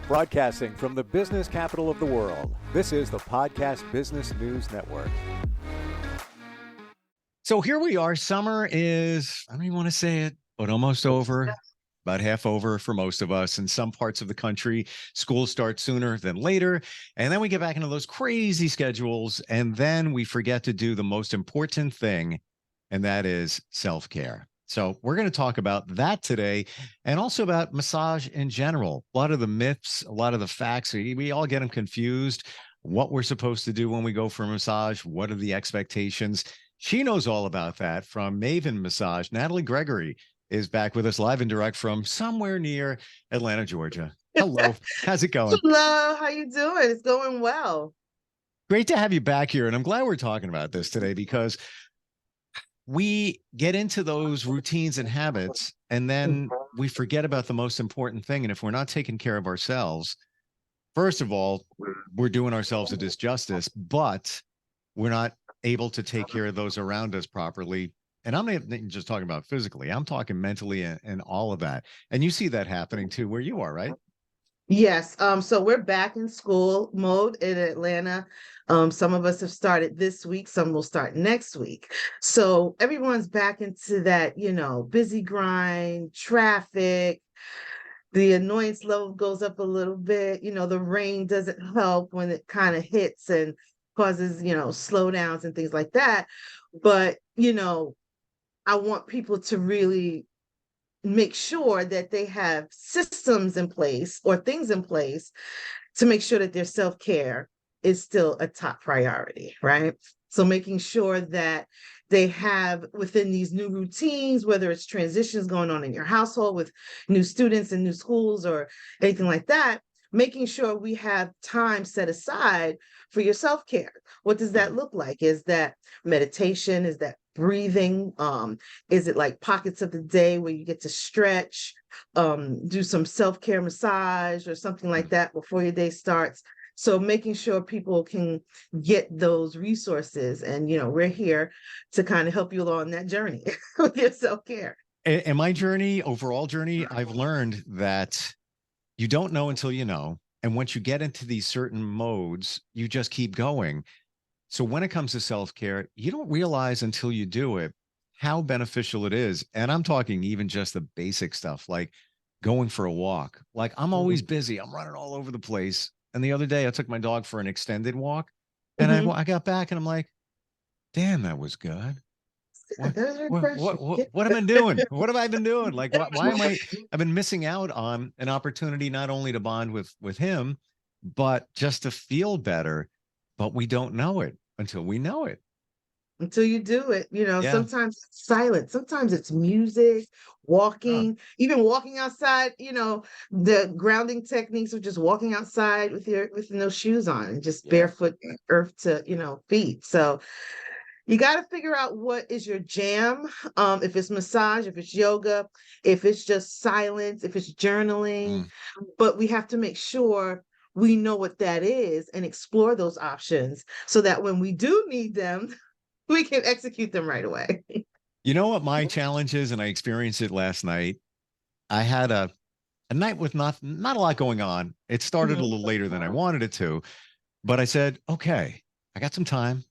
Broadcasting from the business capital of the world, this is the Podcast Business News Network. So here we are. Summer is, I don't even want to say it, but almost over, about half over for most of us. In some parts of the country, school starts sooner than later. And then we get back into those crazy schedules. And then we forget to do the most important thing, and that is self-care. So we're going to talk about that today and also about massage in general. A lot of the myths, a lot of the facts, we all get them confused. What we're supposed to do when we go for a massage, what are the expectations? She knows all about that from Maven Massage. Nathalie Gregory is back with us live and direct from somewhere near Atlanta, Georgia. Hello. How's it going? Hello. How you doing? It's going well. Great to have you back here. And I'm glad we're talking about this today because we get into those routines and habits, and then we forget about the most important thing. And if we're not taking care of ourselves, first of all, we're doing ourselves a disjustice, but we're not able to take care of those around us properly. And I'm not just talking about physically, I'm talking mentally and all of that. And you see that happening too, where you are, right? Yes. So we're back in school mode in Atlanta. Some of us have started this week, some will start next week. So everyone's back into that, busy grind, traffic. The annoyance level goes up a little bit. The rain doesn't help when it kind of hits and causes, slowdowns and things like that. But, I want people to really make sure that they have systems in place or things in place to make sure that their self-care is still a top priority, right? So making sure that they have within these new routines, whether it's transitions going on in your household with new students and new schools or anything like that, making sure we have time set aside for your self-care. What does that look like? Is that meditation? Is that breathing? Is it like pockets of the day where you get to stretch, do some self-care massage or something like that before your day starts? So making sure people can get those resources. And, we're here to kind of help you along that journey with your self-care. And my journey, overall journey, I've learned that you don't know until you know. And once you get into these certain modes, you just keep going. So when it comes to self-care, you don't realize until you do it how beneficial it is. And I'm talking even just the basic stuff like going for a walk. Like I'm always busy. I'm running all over the place. And the other day I took my dog for an extended walk and I got back and I'm like, damn, that was good. What have I been doing? What have I been doing? Like, why am I've been missing out on an opportunity not only to bond with him, but just to feel better. But we don't know it until we know it. Until you do it, Yeah. Sometimes it's silent, sometimes it's music, walking, even walking outside, the grounding techniques of just walking outside with no shoes on and just barefoot earth to, feet. So you got to figure out what is your jam. If it's massage, if it's yoga, if it's just silence, if it's journaling, but we have to make sure we know what that is and explore those options so that when we do need them, we can execute them right away. You know what my challenge is, and I experienced it last night. I had a night with not a lot going on. It started a little later than I wanted it to, but I said, okay, I got some time.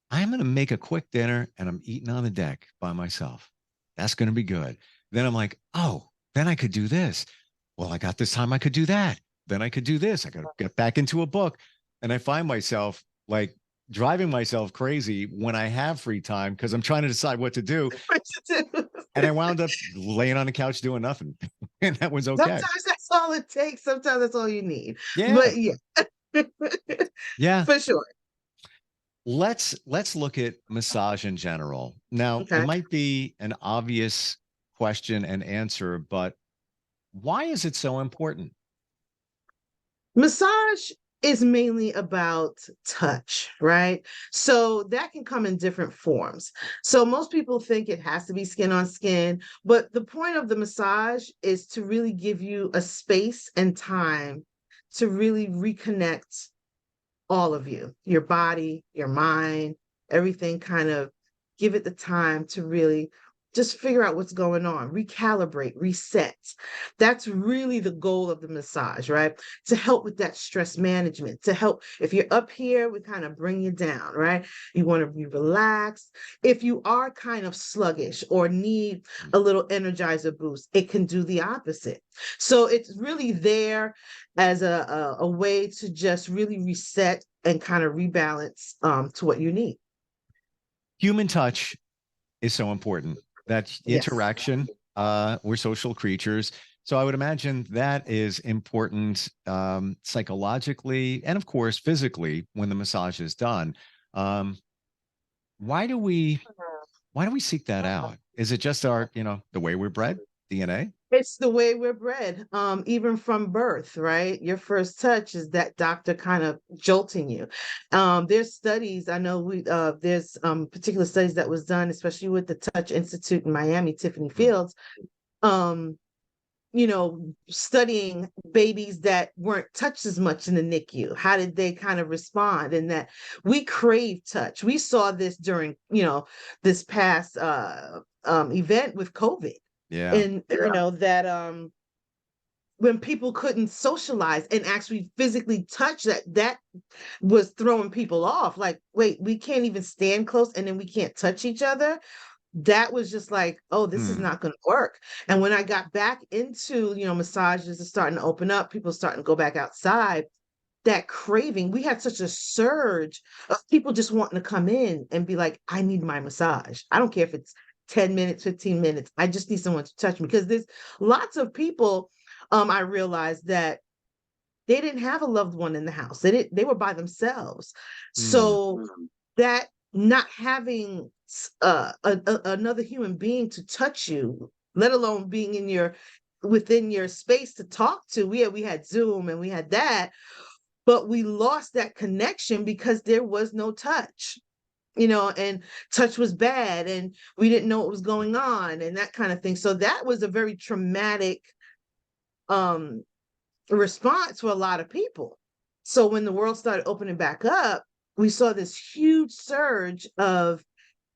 I'm going to make a quick dinner and I'm eating on the deck by myself. That's going to be good. Then I'm like, oh, then I could do this. Well, I got this time. I could do that. Then I could do this. I got to get back into a book. And I find myself like driving myself crazy when I have free time because I'm trying to decide what to do. And I wound up laying on the couch doing nothing. And that was okay. Sometimes that's all it takes. Sometimes that's all you need. Yeah. But yeah. Yeah. For sure. Let's look at massage in general. Now, It might be an obvious question and answer, but why is it so important? Massage is mainly about touch, right? So that can come in different forms. So most people think it has to be skin on skin, but the point of the massage is to really give you a space and time to really reconnect all of you, your body, your mind, everything, kind of give it the time to really just figure out what's going on, recalibrate, reset. That's really the goal of the massage, right? To help with that stress management, to help if you're up here, we kind of bring you down, right? You want to be relaxed. If you are kind of sluggish or need a little energizer boost, it can do the opposite. So it's really there as a way to just really reset and kind of rebalance to what you need. Human touch is so important. That Yes. interaction, we're social creatures. So I would imagine that is important psychologically and of course physically when the massage is done. Um, why do we seek that out? Is it just our, the way we're bred, DNA? It's the way we're bred, even from birth, right? Your first touch is that doctor kind of jolting you. There's studies, I know there's particular studies that was done, especially with the Touch Institute in Miami, Tiffany Fields, studying babies that weren't touched as much in the NICU. How did they kind of respond? And that we crave touch. We saw this during, this past event with COVID. Yeah. And that when people couldn't socialize and actually physically touch, that was throwing people off. Like, wait, we can't even stand close and then we can't touch each other. That was just like, oh, this is not going to work. And when I got back into, massages are starting to open up, people starting to go back outside, that craving, we had such a surge of people just wanting to come in and be like, I need my massage. I don't care if it's 10 minutes, 15 minutes. I just need someone to touch me, because there's lots of people, I realized that they didn't have a loved one in the house. They were by themselves. So that not having another human being to touch you, let alone being within your space to talk to. We had Zoom and we had that, but we lost that connection because there was no touch. And touch was bad and we didn't know what was going on and that kind of thing. So that was a very traumatic response for a lot of people. So when the world started opening back up, we saw this huge surge of,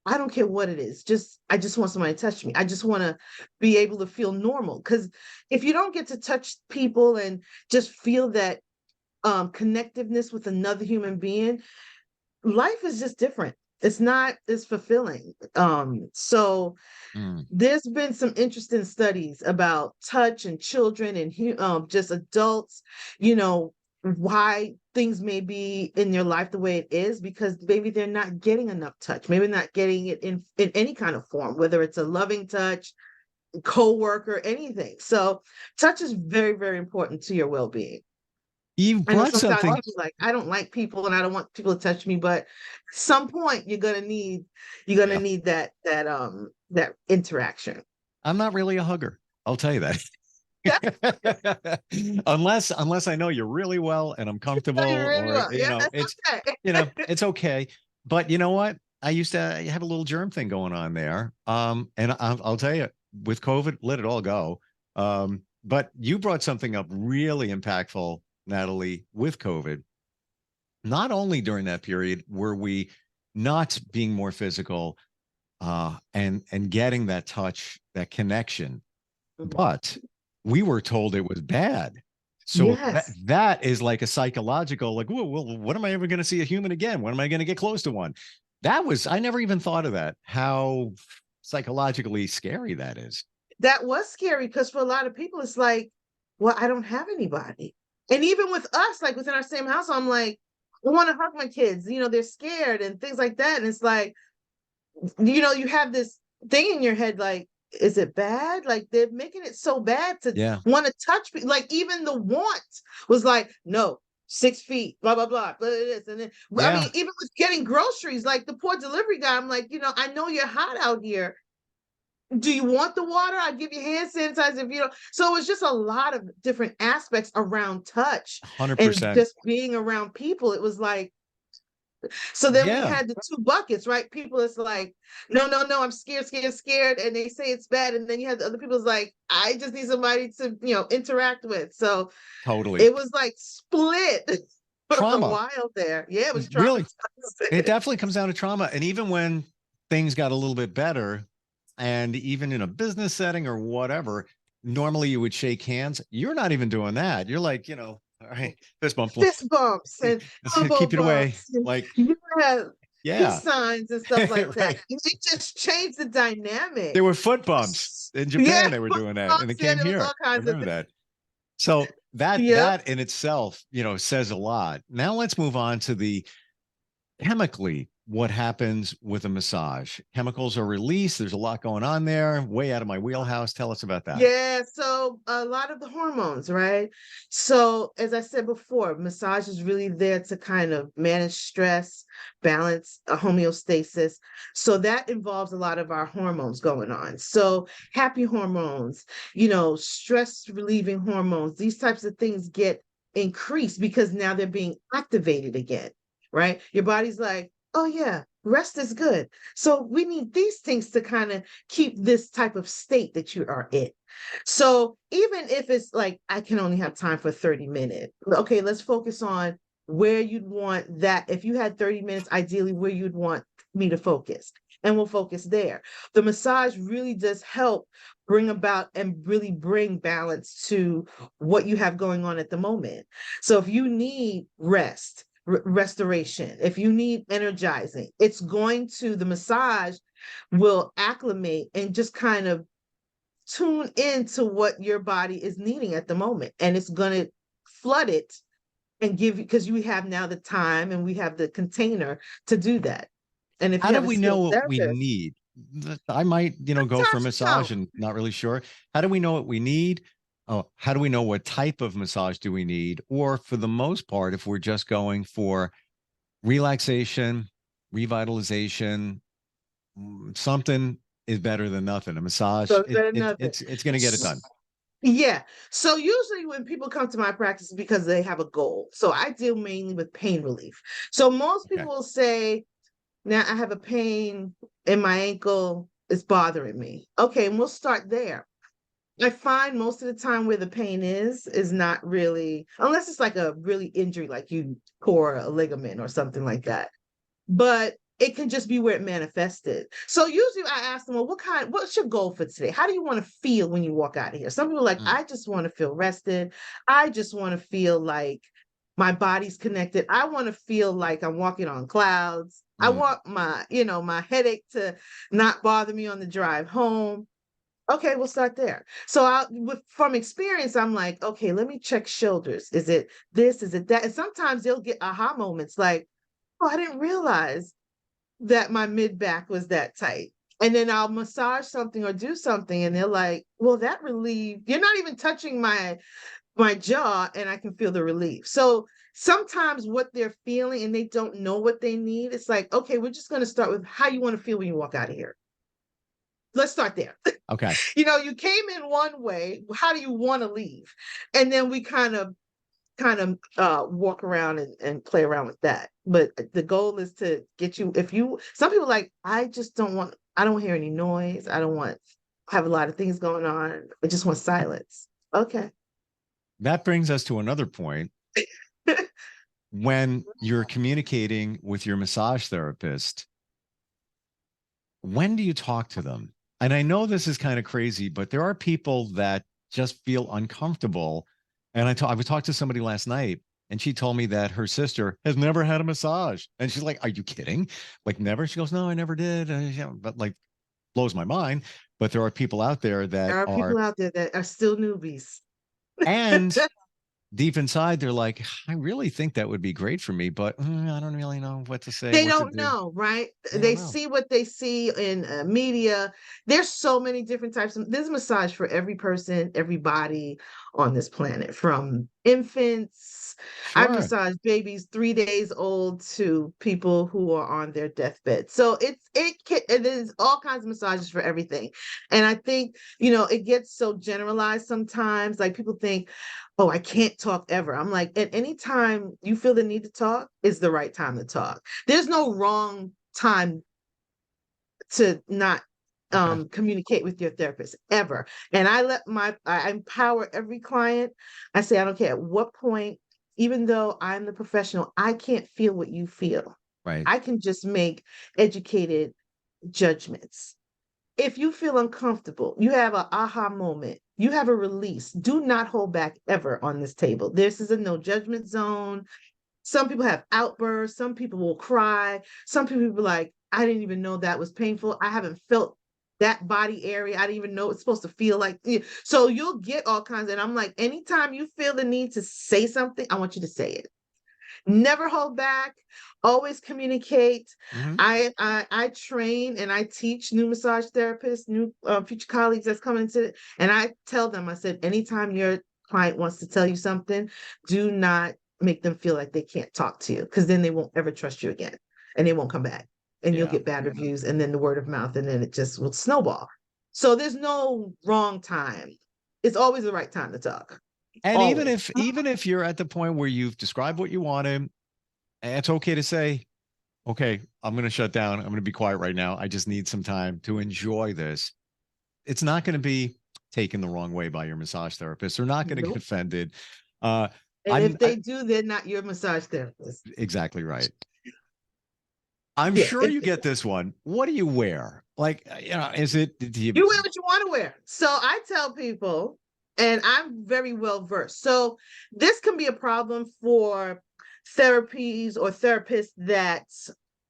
I don't care what it is, I just want somebody to touch me. I just want to be able to feel normal. Because if you don't get to touch people and just feel that connectiveness with another human being, life is just different. It's not as fulfilling. So there's been some interesting studies about touch and children and just adults, why things may be in their life the way it is, because maybe they're not getting enough touch. Maybe not getting it in any kind of form, whether it's a loving touch, co-worker, anything. So touch is very, very important to your well-being. You I know brought sometimes something. people like, I don't like people and I don't want people to touch me, but at some point you're gonna need that interaction. I'm not really a hugger. I'll tell you that. unless I know you really well and I'm comfortable, Really or well. Yeah, it's okay. it's okay. But you know what? I used to have a little germ thing going on there. And I'll tell you, with COVID, let it all go. But you brought something up really impactful, Nathalie, with COVID. Not only during that period were we not being more physical and getting that touch, that connection, but we were told it was bad. So Yes. that is like a psychological, like, well, when am I ever going to see a human again? When am I going to get close to one? I never even thought of that, how psychologically scary that is. That was scary because for a lot of people, it's like, well, I don't have anybody. And even with us, like within our same house, I'm like, I want to hug my kids, they're scared and things like that. And it's like, you have this thing in your head, like, is it bad? Like they're making it so bad to want to touch me. Like even the want was like, no, 6 feet, blah, blah, blah, blah, this. And then, I mean, even with getting groceries, like the poor delivery guy, I'm like, I know you're hot out here. Do you want the water? I'll give you hand sanitizer if you don't. So it was just a lot of different aspects around touch 100%. and just being around people. It was like, so then we had the two buckets, right? People, it's like, no, I'm scared. And they say it's bad. And then you have the other people, it's like, I just need somebody to, interact with. So totally, it was like split for trauma. a while there. Yeah, it was really. It definitely comes down to trauma. And even when things got a little bit better, And even in a business setting or whatever, normally you would shake hands. You're not even doing that. You're like, all right, fist bump. Fist bumps and elbow Keep it away. bumps. And Like, you have yeah. peace signs and stuff like that. Right. It just changed the dynamic. There were foot bumps in Yeah, Japan. They were doing that, and it yeah, came there was here. all I kinds of remember things. that. So that Yep. that in itself, says a lot. Now let's move on to the chemically what happens with a massage. Chemicals are released. There's a lot going on there. Way out of my wheelhouse. Tell us about that. Yeah, so a lot of the hormones, right? So, as I said before, massage is really there to kind of manage stress, balance, a homeostasis. So, that involves a lot of our hormones going on. So, happy hormones, stress relieving hormones, these types of things get increased because now they're being activated again, right? Your body's like, oh, yeah, rest is good. So, we need these things to kind of keep this type of state that you are in. So even if it's like, I can only have time for 30 minutes, okay, let's focus on where you'd want that. If you had 30 minutes, ideally where you'd want me to focus, and we'll focus there. The massage really does help bring about and really bring balance to what you have going on at the moment. So if you need rest, restoration, if you need energizing, the massage will acclimate and just kind of tune into what your body is needing at the moment. And it's going to flood it and give you, because you have now the time and we have the container to do that. And if How you do have a we know skilled what we therapist, need? I might, go for a sometimes you massage don't. and not really sure. How do we know what we need? Oh, how do we know what type of massage do we need? Or for the most part, if we're just going for relaxation, revitalization, something is better than nothing. A massage, So it's better than nothing. it's going to get it done. Yeah. So usually when people come to my practice, it's because they have a goal. So I deal mainly with pain relief. So most Okay. people will say, now I have a pain in my ankle, it's bothering me. Okay, and we'll start there. I find most of the time where the pain is not really, unless it's like a really injury, like you tore a ligament or something like that. But it can just be where it manifested. So usually I ask them, well, what's your goal for today? How do you want to feel when you walk out of here? Some people are like, Mm, I just want to feel rested. I just want to feel like my body's connected. I want to feel like I'm walking on clouds. I mm. want my headache to not bother me on the drive home. Okay, we'll start there. So from experience, I'm like, okay, let me check shoulders. Is it this? Is it that? And sometimes they'll get aha moments like, oh, I didn't realize that my mid back was that tight. And then I'll massage something or do something, and they're like, well, that relief, you're not even touching my jaw, and I can feel the relief. So sometimes what they're feeling and they don't know what they need, it's like, okay, we're just going to start with how you want to feel when you walk out of here. Let's start there. Okay. You came in one way. How do you want to leave? And then we kind of walk around and play around with that. But the goal is to get you, some people like, I don't hear any noise. I don't want, have a lot of things going on. I just want silence. Okay. That brings us to another point. When you're communicating with your massage therapist, when do you talk to them? And I know this is kind of crazy, but there are people that just feel uncomfortable. And I talked to somebody last night, and she told me that her sister has never had a massage. And she's like, are you kidding? Like, never? She goes, no, I never did. Yeah, but like, blows my mind. But there are people out there There that are are, people out there that are still newbies. and deep inside, they're like, I really think that would be great for me, but I don't really know what to say, They what to don't do. know, right? They don't They know. see what they see in media. There's so many different types of, there's massage for every person, everybody on this planet, from infants. I Sure. massage babies 3 days old to people who are on their deathbed. So there's all kinds of massages for everything. And I think, it gets so generalized sometimes. Like people think, oh, I can't talk ever. I'm like, at any time you feel the need to talk is the right time to talk. There's no wrong time to not Okay. communicate with your therapist ever. And I empower every client. I say, I don't care at what point, even though I'm the professional, I can't feel what you feel. Right. I can just make educated judgments. if you feel uncomfortable, you have an aha moment, you have a release, do not hold back ever on this table. This is a no judgment zone. Some people have outbursts. Some people will cry. Some people will be like, I didn't even know that was painful. I haven't felt that body area. I didn't even know it's supposed to feel like. So you'll get all kinds. And I'm like, anytime you feel the need to say something, I want you to say it. Never hold back. Always communicate. Mhm. I train and I teach new massage therapists, new future colleagues that's coming into it, and I tell them, I said, anytime your client wants to tell you something, do not make them feel like they can't talk to you, because then they won't ever trust you again, and they won't come back, and you'll Yeah. get bad reviews, and then the word of mouth, and then it just will snowball. So there's no wrong time. It's always the right time to talk. And Always. even if you're at the point where you've described what you wanted, it's okay to say, okay, I'm going to shut down. I'm going to be quiet right now. I just need some time to enjoy this. It's not going to be taken the wrong way by your massage therapist. They're not going to get Nope. offended. And if they do, they're not your massage therapist. Exactly right. I'm Yeah. sure you get this one. What do you wear? Like, is it, do You wear what you want to wear. So I tell people, and I'm very well versed. So this can be a problem for therapies or therapists that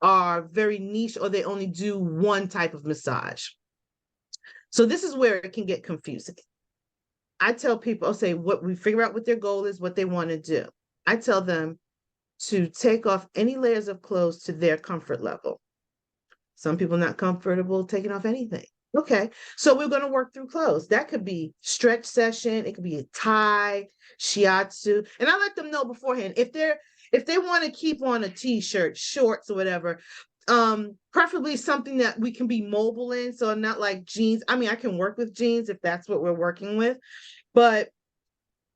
are very niche, or they only do one type of massage. So this is where it can get confusing. I tell people, I'll say, what we figure out what their goal is, what they want to do. I tell them to take off any layers of clothes to their comfort level. Some people not comfortable taking off anything. Okay, so we're going to work through clothes. That could be stretch session. It could be a tie, shiatsu, and I let them know beforehand if they want to keep on a t-shirt, shorts, or whatever. Preferably something that we can be mobile in, so not like jeans. I mean, I can work with jeans if that's what we're working with, but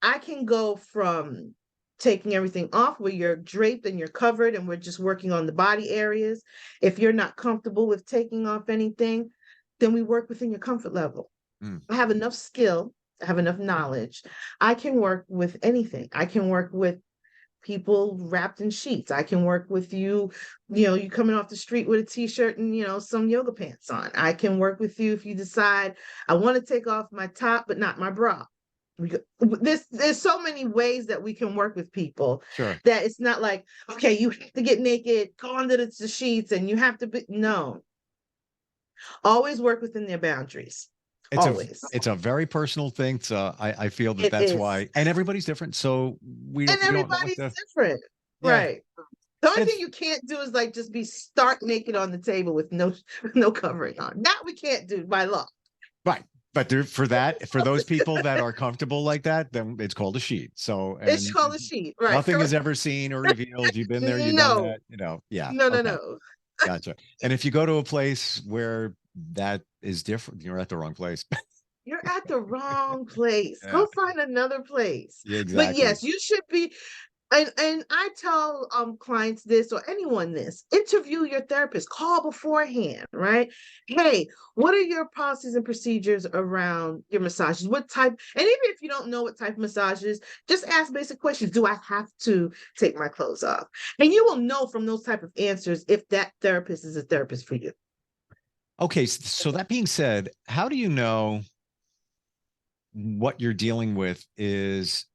I can go from taking everything off where you're draped and you're covered and we're just working on the body areas. If you're not comfortable with taking off anything, then we work within your comfort level. I have enough skill, I have enough knowledge. I can work with anything. I can work with people wrapped in sheets. I can work with you, you coming off the street with a t-shirt and, some yoga pants on. I can work with you if you decide I want to take off my top, but not my bra. There's so many ways that we can work with people. Sure. That it's not like, okay, you have to get naked, go under the sheets, and you have to be, no. Always work within their boundaries. Always. It's a very personal thing. So I feel It that's is. why, and everybody's different. So And we don't know what everybody's the, different. yeah. Right. The only And thing you can't do is like just be stark naked on the table with no covering on. That we can't do by law. right. But for those people that are comfortable like that, then it's called a sheet. So, It's and called a sheet, right? nothing is Correct. ever seen or revealed. You've been there, you've done No, that, yeah. no, no, Okay. no. Gotcha. And if you go to a place where that is different, you're at the wrong place. You're at the wrong place. Yeah. Go find another place. Yeah, But exactly. yes, you should be. And I tell clients this, or anyone this: interview your therapist, call beforehand, right? Hey, what are your policies and procedures around your massages? What type? And even if you don't know what type of massages, just ask basic questions. Do I have to take my clothes off? And you will know from those type of answers if that therapist is a therapist for you. Okay. So that being said, how do you know what you're dealing with is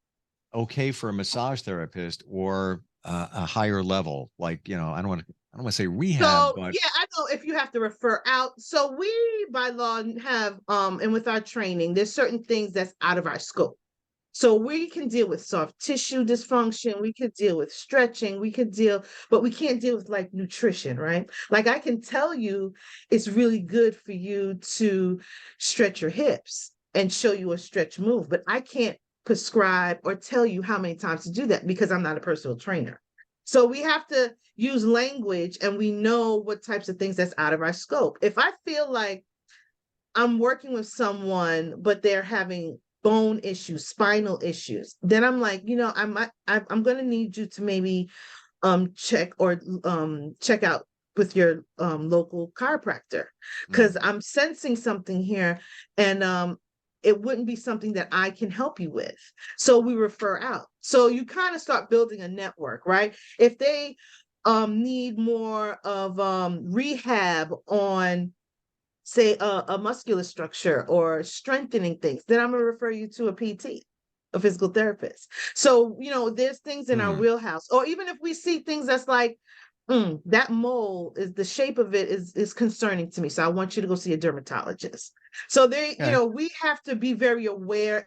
okay for a massage therapist or a higher level? Like, I don't want to say rehab, So but yeah, I know if you have to refer out. So we by law have and with our training, there's certain things that's out of our scope. So we can deal with soft tissue dysfunction, we could deal with stretching, but we can't deal with like nutrition, right? Like I can tell you it's really good for you to stretch your hips and show you a stretch move, but I can't prescribe or tell you how many times to do that because I'm not a personal trainer. So we have to use language and we know what types of things that's out of our scope. If I feel like I'm working with someone, but they're having bone issues, spinal issues, then I'm like, I'm going to need you to maybe check out with your local chiropractor because I'm sensing something here, and it wouldn't be something that I can help you with. So we refer out. So you kind of start building a network, right? If they need more of rehab on say a muscular structure or strengthening things, then I'm going to refer you to a PT, a physical therapist. So, there's things in our wheelhouse, or even if we see things that's like, that mole is the shape of it is concerning to me. So I want you to go see a dermatologist. So we have to be very aware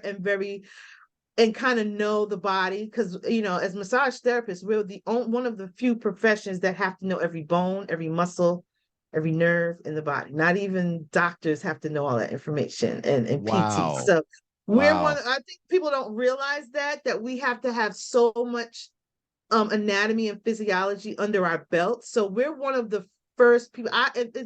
and kind of know the body, because as massage therapists, we're one of the few professions that have to know every bone, every muscle, every nerve in the body. Not even doctors have to know all that information, and PT. Wow. So Wow. I think people don't realize that we have to have so much anatomy and physiology under our belt. So we're one of the first people.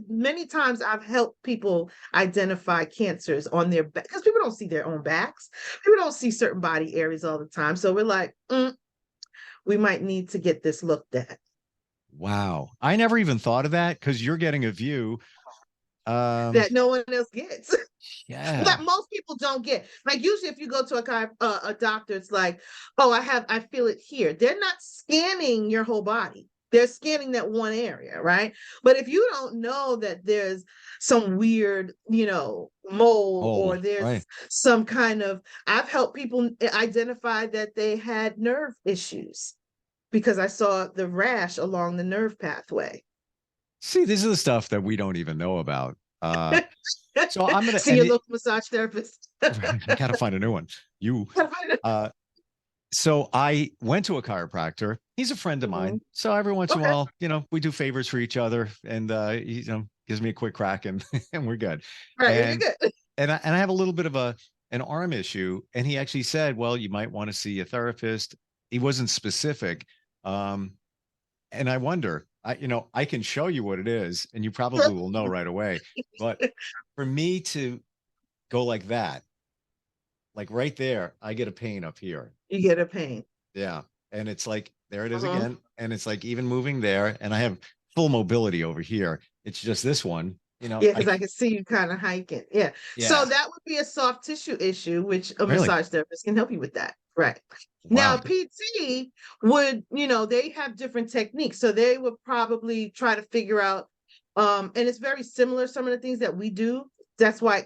Many times I've helped people identify cancers on their back, because people don't see their own backs. People don't see certain body areas all the time. So we're like, we might need to get this looked at. Wow. I never even thought of that, because you're getting a view that no one else gets. Yeah. That most people don't get. Like usually if you go to a doctor, it's like, oh, I feel it here. They're not scanning your whole body. They're scanning that one area, right? But if you don't know that there's some weird, mole, or there's right. some kind of, I've helped people identify that they had nerve issues because I saw the rash along the nerve pathway. See, this is the stuff that we don't even know about. So I'm gonna see your local massage therapist. I gotta find a new one. So I went to a chiropractor. He's a friend of mine. So every once in a while, we do favors for each other, and he gives me a quick crack, and and we're good. Right, and, you're good. And I have a little bit of an arm issue, and he actually said, well, you might want to see a therapist. He wasn't specific. And I wonder, I can show you what it is, and you probably will know right away. But for me to go like that, like right there, I get a pain up here. You get a pain. Yeah. And it's like, there it is again. And it's like even moving there, and I have full mobility over here. It's just this one, Yeah, because I can see you kind of hiking. Yeah. So that would be a soft tissue issue, which a massage therapist can help you with that. Right. Now, PT would, they have different techniques. So they would probably try to figure out, and it's very similar, some of the things that we do. That's why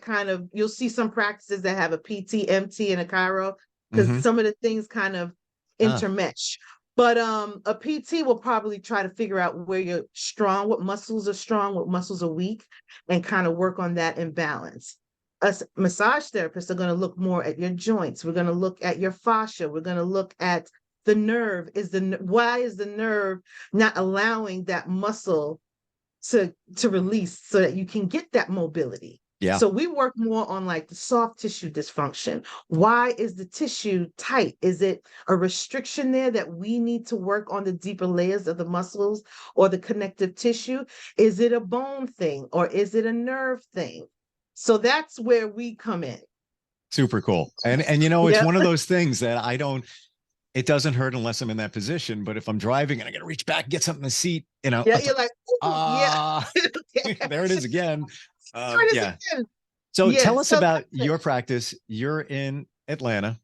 you'll see some practices that have a PT, MT, and a chiro, because some of the things kind of intermesh. But a PT will probably try to figure out where you're strong, what muscles are strong, what muscles are weak, and kind of work on that imbalance. Us massage therapists are going to look more at your joints. We're going to look at your fascia. We're going to look at the nerve. Why is the nerve not allowing that muscle to release so that you can get that mobility? Yeah. So we work more on like the soft tissue dysfunction. Why is the tissue tight? Is it a restriction there that we need to work on the deeper layers of the muscles or the connective tissue? Is it a bone thing, or is it a nerve thing? So that's where we come in. Super cool. And it's one of those things that it doesn't hurt unless I'm in that position. But if I'm driving and I got to reach back and get something in the seat, Yeah, you're like, there it is again. So tell us about your practice. You're in Atlanta.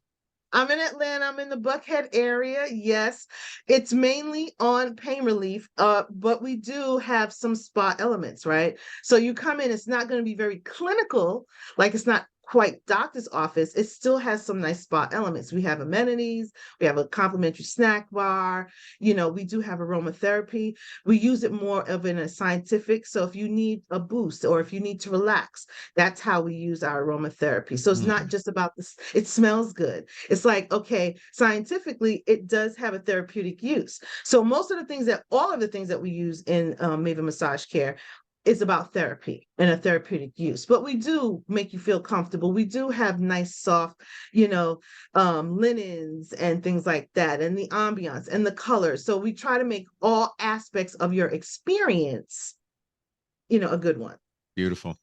I'm in Atlanta. I'm in the Buckhead area. Yes, it's mainly on pain relief, but we do have some spa elements, right? So you come in, it's not going to be very clinical, like it's not quite doctor's office. It still has some nice spa elements. We have amenities. We have a complimentary snack bar. We do have aromatherapy. We use it more of in a scientific. So if you need a boost or if you need to relax, that's how we use our aromatherapy. So it's not just about this. It smells good. It's like, okay, scientifically, it does have a therapeutic use. So all of the things that we use in Maven Massage Care is about therapy and a therapeutic use, but we do make you feel comfortable. We do have nice, soft, linens and things like that, and the ambiance and the colors. So we try to make all aspects of your experience, a good one. Beautiful.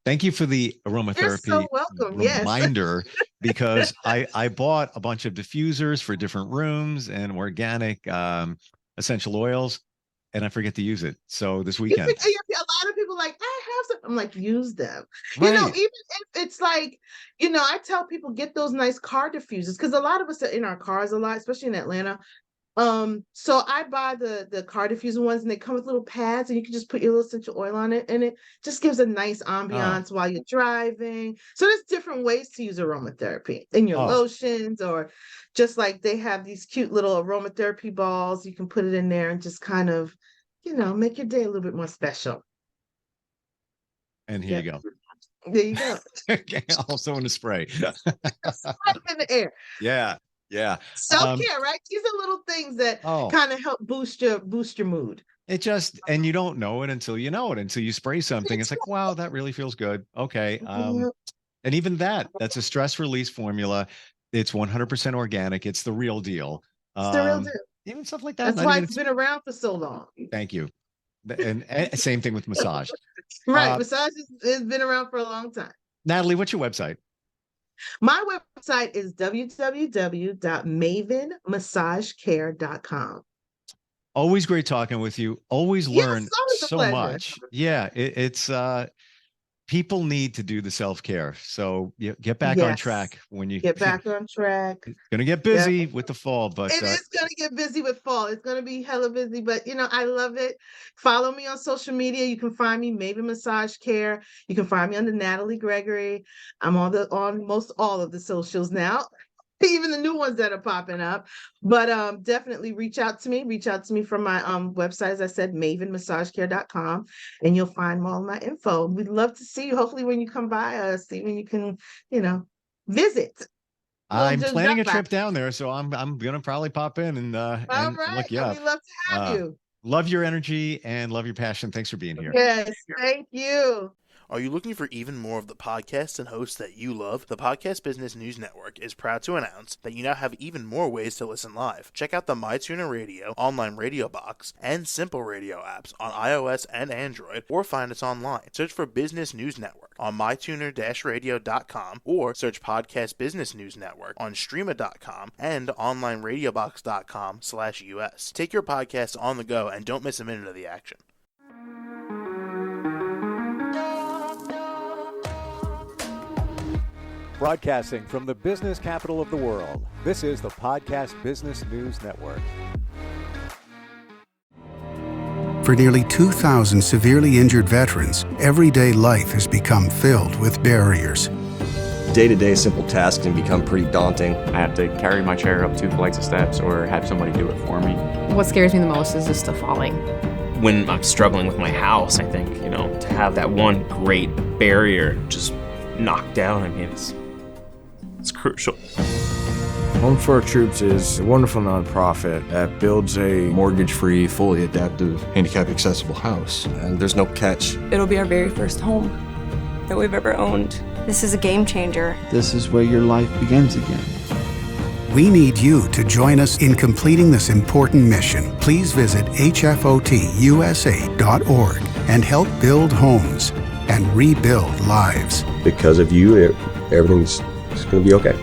Thank you for the aromatherapy You're so welcome. reminder, because I bought a bunch of diffusers for different rooms and organic essential oils, and I forget to use it. So this weekend, a lot of people like, I have some. I'm like, use them. Right. Even if it's like, I tell people get those nice car diffusers, because a lot of us are in our cars a lot, especially in Atlanta. So I buy the car diffuser ones, and they come with little pads, and you can just put your little essential oil on it, and it just gives a nice ambiance while you're driving. So there's different ways to use aromatherapy in your lotions, or just like they have these cute little aromatherapy balls. You can put it in there and just kind of, make your day a little bit more special. And here you go. There you go. Okay, also in the spray. In the air. Yeah. Self-care, right? These are little things that kind of help boost your mood. It just, and you don't know it until you know it, until you spray something. It's like, wow, that really feels good. Okay. And even that's a stress release formula. It's 100% organic. It's the real deal. It's the real deal. Even stuff like that. That's why it's been around for so long. Thank you. And same thing with massage. Right. Massage has been around for a long time. Nathalie, what's your website? My website is www.mavenmassagecare.com. Always great talking with you. Always learn so much. Yeah, it's people need to do the self-care. So get back on track when you get back on track. It's gonna get busy with the fall, but it is gonna get busy with fall. It's gonna be hella busy, but I love it. Follow me on social media. You can find me Maven Massage Care. You can find me under Nathalie Gregory. I'm on most all of the socials now. Even the new ones that are popping up, but definitely reach out to me from my website, as I said, mavenmassagecare.com, and you'll find all my info. We'd love to see you, hopefully when you come by, see when you can visit. I'm planning a trip down there, so I'm gonna probably pop in and look you up. We'd love to have you. Love your energy and love your passion. Thanks for being here. Yes, thank you. Are you looking for even more of the podcasts and hosts that you love? The Podcast Business News Network is proud to announce that you now have even more ways to listen live. Check out the MyTuner Radio, online radio box, and Simple Radio apps on iOS and Android, or find us online. Search for Business News Network on mytuner-radio.com, or search Podcast Business News Network on streama.com and onlineradiobox.com/US. Take your podcast on the go and don't miss a minute of the action. Broadcasting from the business capital of the world, this is the Podcast Business News Network. For nearly 2,000 severely injured veterans, everyday life has become filled with barriers. Day-to-day simple tasks can become pretty daunting. I have to carry my chair up 2 flights of steps or have somebody do it for me. What scares me the most is just the falling. When I'm struggling with my house, I think, to have that one great barrier just knocked down, it's crucial. Home for Our Troops is a wonderful nonprofit that builds a mortgage-free, fully adaptive, handicap-accessible house. And there's no catch. It'll be our very first home that we've ever owned. This is a game changer. This is where your life begins again. We need you to join us in completing this important mission. Please visit hfotusa.org and help build homes and rebuild lives. Because of you, everything's going to be okay.